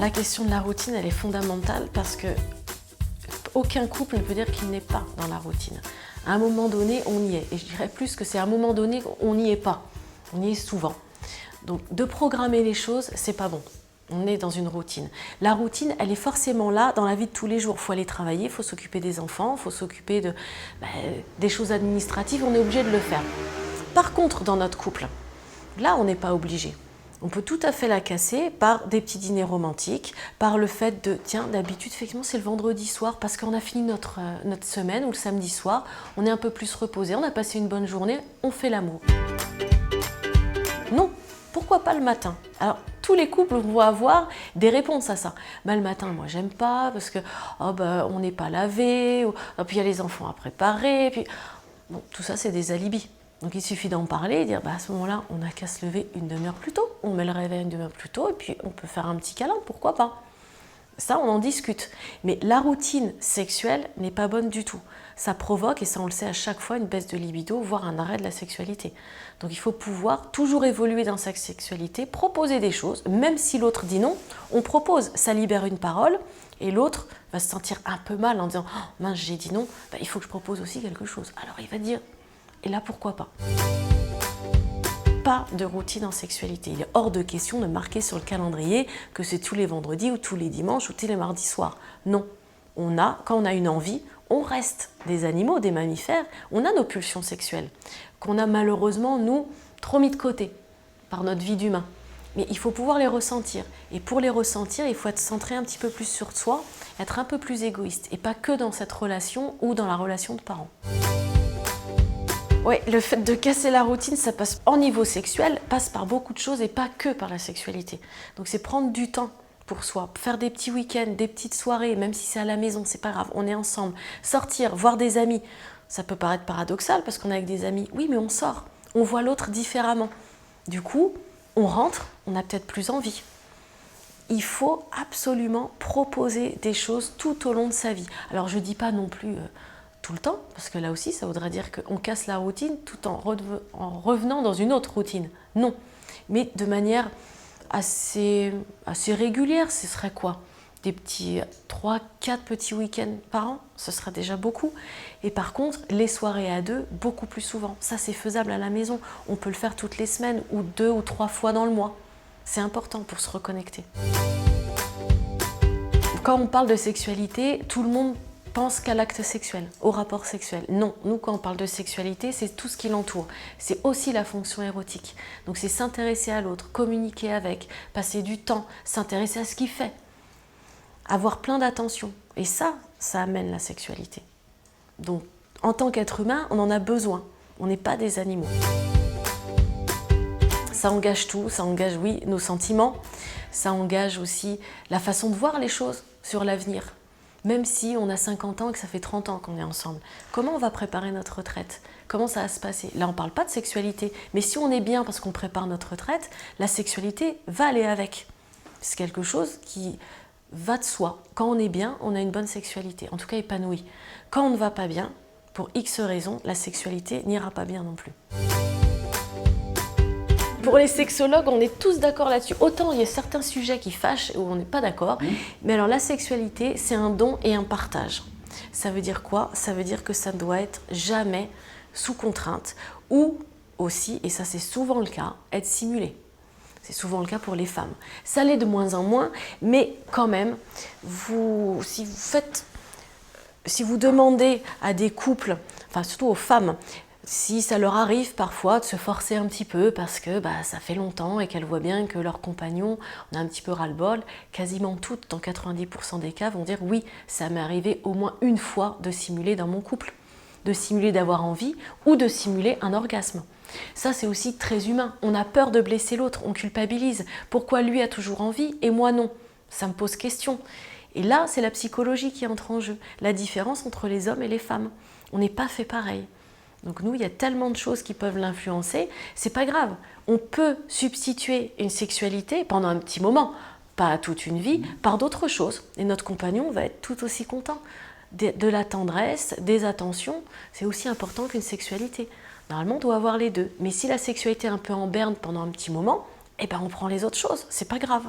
La question de la routine, elle est fondamentale parce que aucun couple ne peut dire qu'il n'est pas dans la routine. À un moment donné, on y est. Et je dirais plus que c'est à un moment donné qu'on n'y est pas. On y est souvent. Donc, de programmer les choses, c'est pas bon. On est dans une routine. La routine, elle est forcément là dans la vie de tous les jours. Il faut aller travailler, il faut s'occuper des enfants, il faut s'occuper des choses administratives. On est obligé de le faire. Par contre, dans notre couple, là, on n'est pas obligé. On peut tout à fait la casser par des petits dîners romantiques, par le fait de, tiens, d'habitude, effectivement, c'est le vendredi soir parce qu'on a fini notre semaine ou le samedi soir, on est un peu plus reposé, on a passé une bonne journée, on fait l'amour. Non, pourquoi pas le matin? Alors, tous les couples vont avoir des réponses à ça. Le matin, moi, j'aime pas parce que on n'est pas lavé, puis il y a les enfants à préparer, puis... Bon, tout ça, c'est des alibis. Donc il suffit d'en parler et dire à ce moment-là, on n'a qu'à se lever une demi-heure plus tôt. On met le réveil une demi-heure plus tôt et puis on peut faire un petit câlin, pourquoi pas. Ça, on en discute. Mais la routine sexuelle n'est pas bonne du tout. Ça provoque, et ça on le sait à chaque fois, une baisse de libido, voire un arrêt de la sexualité. Donc il faut pouvoir toujours évoluer dans sa sexualité, proposer des choses, même si l'autre dit non, on propose. Ça libère une parole et l'autre va se sentir un peu mal en disant « mince, j'ai dit non, il faut que je propose aussi quelque chose ». Alors il va dire « et là, pourquoi pas ?» Pas de routine en sexualité. Il est hors de question de marquer sur le calendrier que c'est tous les vendredis ou tous les dimanches ou tous les mardis soirs. Non. Quand on a une envie, on reste des animaux, des mammifères, on a nos pulsions sexuelles, qu'on a malheureusement, nous, trop mis de côté par notre vie d'humain. Mais il faut pouvoir les ressentir. Et pour les ressentir, il faut être centré un petit peu plus sur soi, être un peu plus égoïste, et pas que dans cette relation ou dans la relation de parents. Oui, le fait de casser la routine, ça passe en niveau sexuel, passe par beaucoup de choses et pas que par la sexualité. Donc c'est prendre du temps pour soi, faire des petits week-ends, des petites soirées, même si c'est à la maison, c'est pas grave, on est ensemble. Sortir, voir des amis, ça peut paraître paradoxal parce qu'on est avec des amis, oui mais on sort, on voit l'autre différemment. Du coup, on rentre, on a peut-être plus envie. Il faut absolument proposer des choses tout au long de sa vie. Alors je dis pas non plus... tout le temps, parce que là aussi, ça voudrait dire qu'on casse la routine tout en revenant dans une autre routine. Non, mais de manière assez régulière, ce serait quoi? Des petits 3-4 petits week-ends par an, ce serait déjà beaucoup. Et par contre, les soirées à deux, beaucoup plus souvent. Ça, c'est faisable à la maison. On peut le faire toutes les semaines ou 2 ou 3 fois dans le mois. C'est important pour se reconnecter. Quand on parle de sexualité, tout le monde pense qu'à l'acte sexuel, au rapport sexuel. Non, nous quand on parle de sexualité, c'est tout ce qui l'entoure. C'est aussi la fonction érotique. Donc c'est s'intéresser à l'autre, communiquer avec, passer du temps, s'intéresser à ce qu'il fait, avoir plein d'attention. Et ça amène la sexualité. Donc en tant qu'être humain, on en a besoin. On n'est pas des animaux. Ça engage tout, ça engage, oui, nos sentiments. Ça engage aussi la façon de voir les choses sur l'avenir. Même si on a 50 ans et que ça fait 30 ans qu'on est ensemble. Comment on va préparer notre retraite? Comment ça va se passer? Là, on ne parle pas de sexualité. Mais si on est bien parce qu'on prépare notre retraite, la sexualité va aller avec. C'est quelque chose qui va de soi. Quand on est bien, on a une bonne sexualité, en tout cas épanouie. Quand on ne va pas bien, pour X raisons, la sexualité n'ira pas bien non plus. Pour les sexologues, on est tous d'accord là-dessus. Autant il y a certains sujets qui fâchent où on n'est pas d'accord, mais alors la sexualité, c'est un don et un partage. Ça veut dire quoi? Ça veut dire que ça ne doit être jamais sous contrainte ou aussi, et ça c'est souvent le cas, être simulé. C'est souvent le cas pour les femmes. Ça l'est de moins en moins, mais quand même, si vous demandez à des couples, enfin surtout aux femmes, si ça leur arrive parfois de se forcer un petit peu parce que ça fait longtemps et qu'elles voient bien que leur compagnon en a un petit peu ras-le-bol, quasiment toutes, dans 90% des cas, vont dire oui, ça m'est arrivé au moins une fois de simuler dans mon couple, de simuler d'avoir envie ou de simuler un orgasme. Ça, c'est aussi très humain. On a peur de blesser l'autre, on culpabilise. Pourquoi lui a toujours envie et moi non? Ça me pose question. Et là, c'est la psychologie qui entre en jeu, la différence entre les hommes et les femmes. On n'est pas fait pareil. Donc nous, il y a tellement de choses qui peuvent l'influencer, c'est pas grave. On peut substituer une sexualité pendant un petit moment, pas toute une vie, par d'autres choses. Et notre compagnon va être tout aussi content. De la tendresse, des attentions, c'est aussi important qu'une sexualité. Normalement, on doit avoir les deux. Mais si la sexualité est un peu en berne pendant un petit moment, on prend les autres choses, c'est pas grave.